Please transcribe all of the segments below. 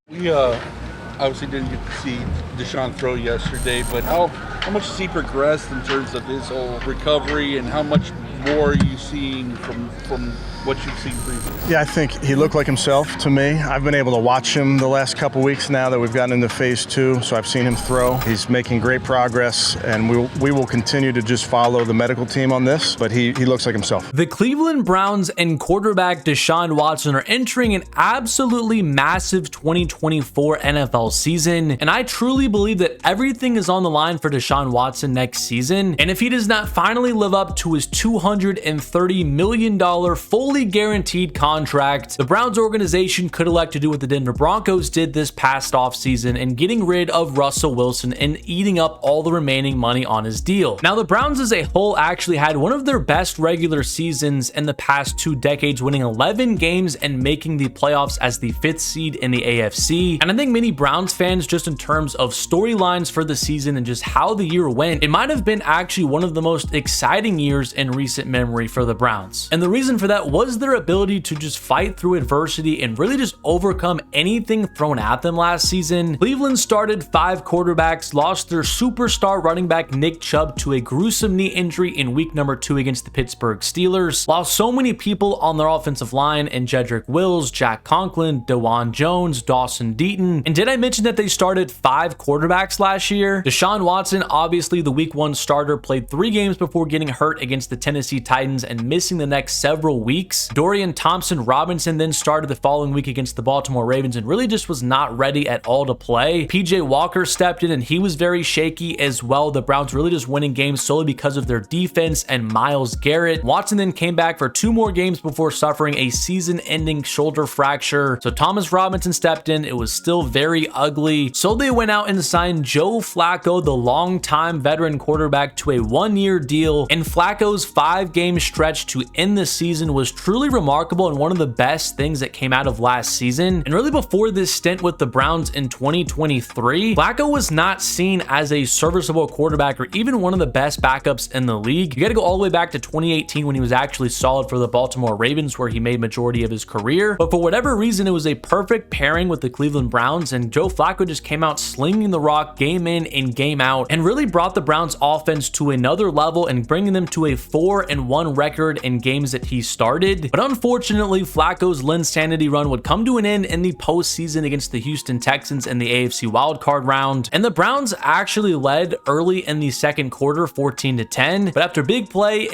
We obviously didn't get to see Deshaun throw yesterday, but how much has he progressed in terms of his whole recovery, and how much more are you seeing from what you've seen previously? Yeah, I think he looked like himself to me. I've been able to watch him the last couple weeks now that we've gotten into phase 2, so I've seen him throw. He's making great progress, and we will continue to just follow the medical team on this, but he looks like himself. The Cleveland Browns and quarterback Deshaun Watson are entering an absolutely massive 2024 NFL season, and I truly believe that everything is on the line for Deshaun Watson next season. And if he does not finally live up to his $230 million fully guaranteed contract, the Browns organization could elect to do what the Denver Broncos did this past offseason and getting rid of Russell Wilson and eating up all the remaining money on his deal. Now, the Browns as a whole actually had one of their best regular seasons in the past 2 decades, winning 11 games and making the playoffs as the 5th seed in the AFC. And I think many Browns fans, just in terms of storylines for the season and just how the year went, it might have been actually one of the most exciting years in recent memory for the Browns. And the reason for that was their ability to just fight through adversity and really just overcome anything thrown at them last season. Cleveland started 5 quarterbacks, lost their superstar running back Nick Chubb to a gruesome knee injury in week number 2 against the Pittsburgh Steelers, lost so many people on their offensive line in Jedrick Wills, Jack Conklin, DeJuan Jones, Dawson Deaton. And did I mention that they started 5 quarterbacks last year? Deshaun Watson, obviously the week 1 starter, played 3 games before getting hurt against the Tennessee Titans and missing the next several weeks. Dorian Thompson-Robinson then started the following week against the Baltimore Ravens and really just was not ready at all to play. PJ Walker stepped in and he was very shaky as well. The Browns really just winning games solely because of their defense and Myles Garrett. Watson then came back for 2 more games before suffering a season-ending shoulder fracture. So Thomas Robinson stepped in. It was still very ugly. So they went out and signed Joe Flacco, the longtime veteran quarterback, to a 1-year deal. And Flacco's 5-game stretch to end the season was truly remarkable and one of the best things that came out of last season. And really before this stint with the Browns in 2023, Flacco was not seen as a serviceable quarterback or even one of the best backups in the league. You got to go all the way back to 2018 when he was actually solid for the Baltimore Ravens, where he made majority of his career. But for whatever reason, it was a perfect pairing with the Cleveland Browns, and Joe Flacco just came out slinging the rock game in and game out and really brought the Browns offense to another level and bringing them to a 4-1 record in games that he started. But unfortunately, Flacco's Linsanity run would come to an end in the postseason against the Houston Texans in the AFC wildcard round, and the Browns actually led early in the second quarter 14-10, but after big play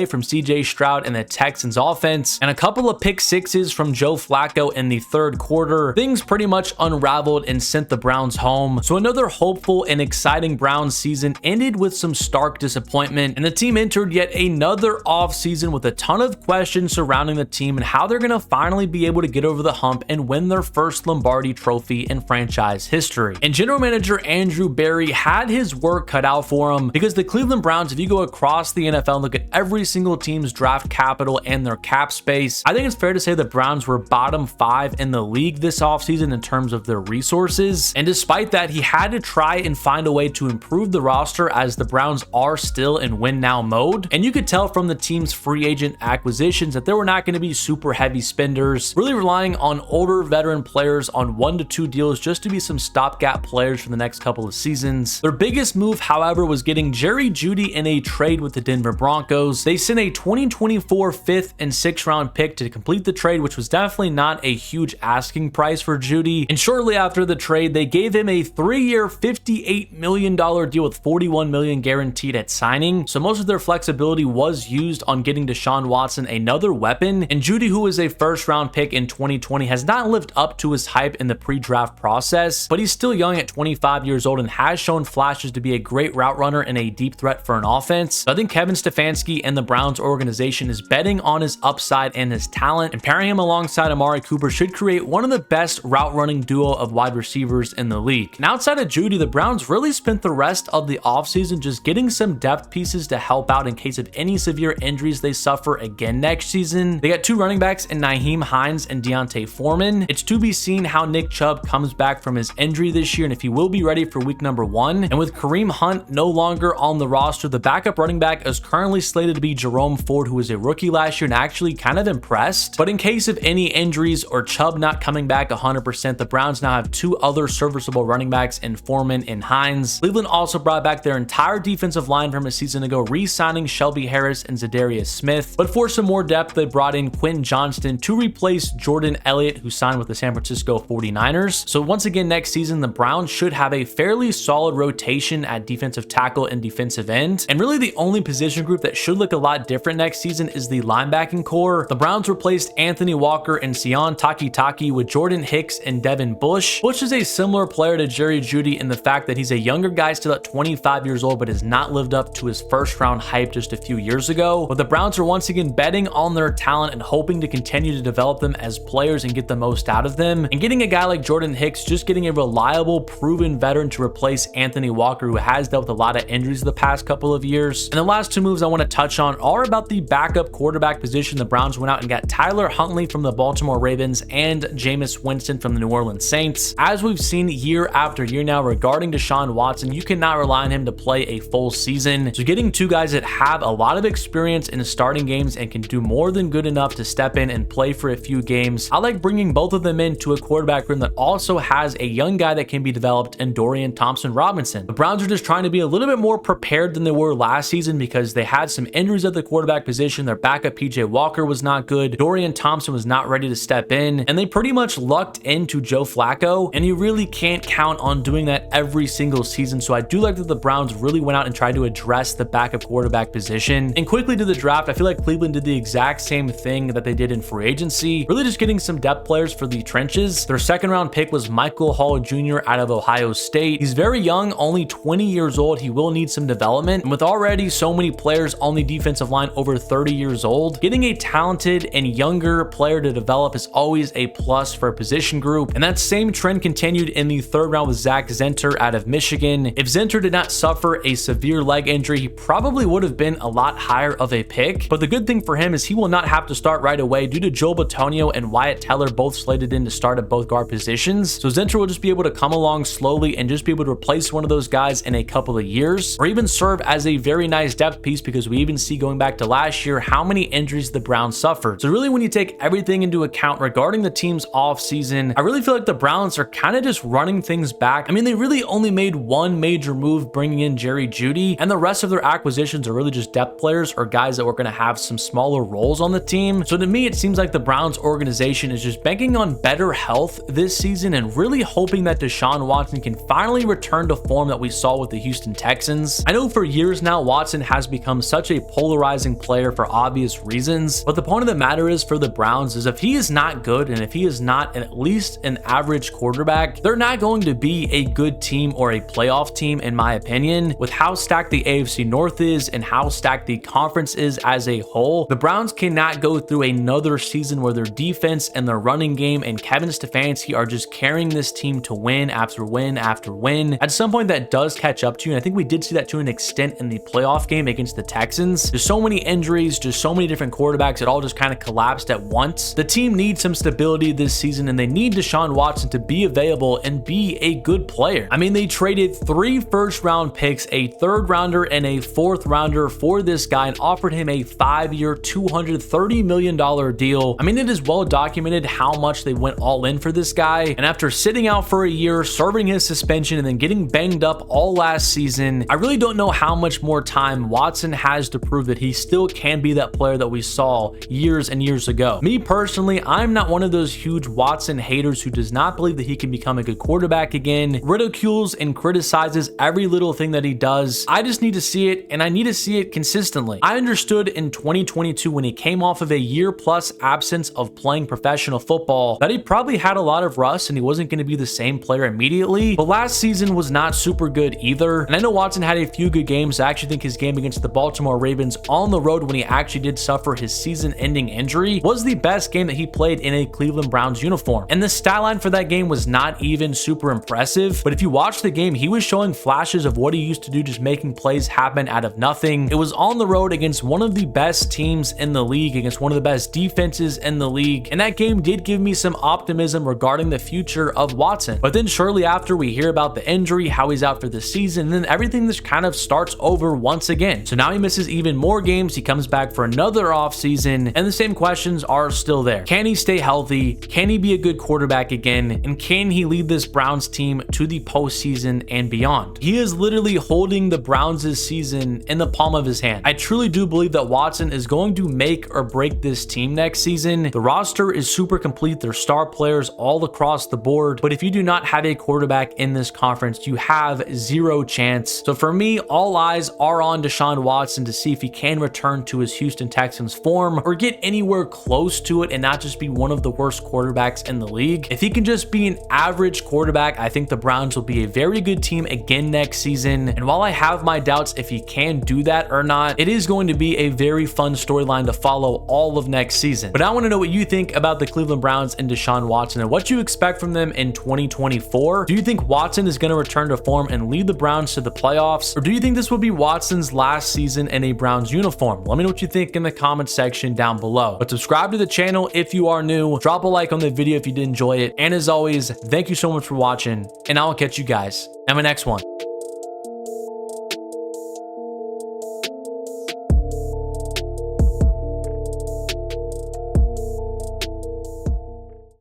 from CJ Stroud and the Texans offense and a couple of pick sixes from Joe Flacco in the third quarter, things pretty much unraveled and sent the Browns home. So another hopeful and exciting Browns season ended with some stark disappointment, and the team entered yet another offseason with a ton of questions surrounding the team and how they're going to finally be able to get over the hump and win their first Lombardi trophy in franchise history. And general manager Andrew Berry had his work cut out for him, because the Cleveland Browns, if you go across the NFL and look at every single team's draft capital and their cap space, I think it's fair to say the Browns were bottom 5 in the league this offseason in terms of their resources. And despite that, he had to try and find a way to improve the roster, as the Browns are still in win now mode. And you could tell from the team's free agent acquisitions that there were not going to be super heavy spenders, really relying on older veteran players on 1 to 2 deals just to be some stopgap players for the next couple of seasons. Their biggest move, however, was getting Jerry Jeudy in a trade with the Denver Broncos. They sent a 2024 5th and 6th round pick to complete the trade, which was definitely not a huge asking price for Jeudy. And shortly after the trade, they gave him a 3-year, $58 million deal with $41 million guaranteed at signing. So most of their flexibility was used on getting Deshaun Watson another weapon. And Jeudy, who was a 1st round pick in 2020, has not lived up to his hype in the pre-draft process, but he's still young at 25 years old and has shown flashes to be a great route runner and a deep threat for an offense. So I think Kevin Stefanski and the Browns organization is betting on his upside and his talent, and pairing him alongside Amari Cooper should create one of the best route running duo of wide receivers in the league. And outside of Jeudy, the Browns really spent the rest of the offseason just getting some depth pieces to help out in case of any severe injuries they suffer again next season. They got 2 running backs in Nyheim Hines and Deontay Foreman. It's to be seen how Nick Chubb comes back from his injury this year and if he will be ready for week number 1. And with Kareem Hunt no longer on the roster, the backup running back is currently slated to be Jerome Ford, who was a rookie last year and actually kind of impressed. But in case of any injuries or Chubb not coming back 100%, the Browns now have 2 other serviceable running backs in Foreman and Hines. Cleveland also brought back their entire defensive line from a season ago, re-signing Shelby Harris and Zadarius Smith. But for some more depth, they brought in Quentin Johnston to replace Jordan Elliott, who signed with the San Francisco 49ers. So once again, next season, the Browns should have a fairly solid rotation at defensive tackle and defensive end. And really the only position group that should look a lot different next season is the linebacking core. The Browns replaced Anthony Walker and Sion Takitaki with Jordan Hicks and Devin Bush. Bush is a similar player to Jerry Jeudy in the fact that he's a younger guy still at 25 years old, but has not lived up to his first round hype just a few years ago. But the Browns are once again betting on their talent and hoping to continue to develop them as players and get the most out of them. And getting a guy like Jordan Hicks, just getting a reliable, proven veteran to replace Anthony Walker, who has dealt with a lot of injuries the past couple of years. And the last 2 moves I want to touch on are about the backup quarterback position. The Browns went out and got Tyler Huntley from the Baltimore Ravens and Jameis Winston from the New Orleans Saints. As we've seen year after year now regarding Deshaun Watson, you cannot rely on him to play a full season. So getting 2 guys that have a lot of experience in starting games and can do more than good enough to step in and play for a few games, I like bringing both of them into a quarterback room that also has a young guy that can be developed in Dorian Thompson-Robinson. The Browns are just trying to be a little bit more prepared than they were last season because they had some injuries at the quarterback position. Their backup PJ Walker was not good. Dorian Thompson was not ready to step in, and they pretty much lucked into Joe Flacco, and you really can't count on doing that every single season. So I do like that the Browns really went out and tried to address the backup quarterback position. And quickly to the draft, I feel like Cleveland did the exact same thing that they did in free agency, really just getting some depth players for the trenches. Their 2nd round pick was Michael Hall Jr. out of Ohio State. He's very young, only 20 years old. He will need some development. And with already so many players on the defensive line over 30 years old, getting a talented and younger player to develop is always a plus for a position group. And that same trend continued in the 3rd round with Zach Zenter out of Michigan. If Zenter did not suffer a severe leg injury, he probably would have been a lot higher of a pick. But the good thing for him is he will not have to start right away due to Joel Bitonio and Wyatt Teller both slated in to start at both guard positions. So Zenter will just be able to come along slowly and just be able to replace one of those guys in a couple of years, or even serve as a very nice depth piece, because we even see going back to last year how many injuries the Browns suffered. So really, when you take everything into account regarding the team's offseason, I really feel like the Browns are kind of just running things back. I mean, they really only made one major move bringing in Jerry Jeudy, and the rest of their acquisitions are really just depth players or guys that were going to have some smaller roles on the team. So to me, it seems like the Browns organization is just banking on better health this season and really hoping that Deshaun Watson can finally return to form that we saw with the Houston Texans. I know for years now, Watson has become such a polarizing player for obvious reasons, but the point of the matter is for the Browns is if he is not good and if he is not at least an average quarterback, they're not going to be a good team or a playoff team, in my opinion. With how stacked the AFC North is and how stacked the conference is as a whole, the Browns cannot go through another season where their defense and their running game and Kevin Stefanski are just carrying this team to win after win after win. At some point, that does catch up to you, and I think we did see that to an extent in the playoff game against the Texans. There's so many injuries, just so many different quarterbacks, it all just kind of collapsed at once. The team needs some stability this season, and they need Deshaun Watson to be available and be a good player. I mean, they traded 3 first-round picks, a 3rd rounder, and a 4th rounder for this guy and offered him a 5-year, $230 million deal. I mean, it is well documented how much they went all in for this guy, and after sitting out for a year, serving his suspension, and then getting banged up all last season, I really don't know how much more time Watson has to prove that he still can be that player that we saw years and years ago. Me personally, I'm not one of those huge Watson haters who does not believe that he can become a good quarterback again, ridicules and criticizes every little thing that he does. I just need to see it, and I need to see it consistently. I understood in 2022 when he came off of a year-plus absence of playing professional football that he probably had a lot of rust and he wasn't going to be the same player immediately, but last season was not super good either. And I know Watson had a few good games. I actually think his game against the Baltimore Ravens on the road when he actually did suffer his season-ending injury was the best game that he played in a Cleveland Browns uniform. And the stat line for that game was not even super impressive, but if you watch the game, he was showing flashes of what he used to do, just making plays happen out of nothing. It was on the road against one of the best teams in the the league against one of the best defenses in the league, and that game did give me some optimism regarding the future of Watson. But then shortly after, we hear about the injury, how he's out for the season, and then everything just kind of starts over once again. So now he misses even more games. He comes back for another offseason, and the same questions are still there. Can he stay healthy? Can he be a good quarterback again? And can he lead this Browns team to the postseason and beyond? He is literally holding the Browns' season in the palm of his hand. I truly do believe that Watson is going to make or break this team next season. The roster is super complete. There's star players all across the board, but if you do not have a quarterback in this conference, you have zero chance. So for me, all eyes are on Deshaun Watson to see if he can return to his Houston Texans form or get anywhere close to it and not just be one of the worst quarterbacks in the league. If he can just be an average quarterback, I think the Browns will be a very good team again next season. And while I have my doubts if he can do that or not, it is going to be a very fun storyline to follow all of next season. But I want to know what you think about the Cleveland Browns and Deshaun Watson and what you expect from them in 2024. Do you think Watson is going to return to form and lead the Browns to the playoffs? Or do you think this will be Watson's last season in a Browns uniform? Let me know what you think in the comments section down below. But subscribe to the channel if you are new. Drop a like on the video if you did enjoy it. And as always, thank you so much for watching, and I will catch you guys in my next one.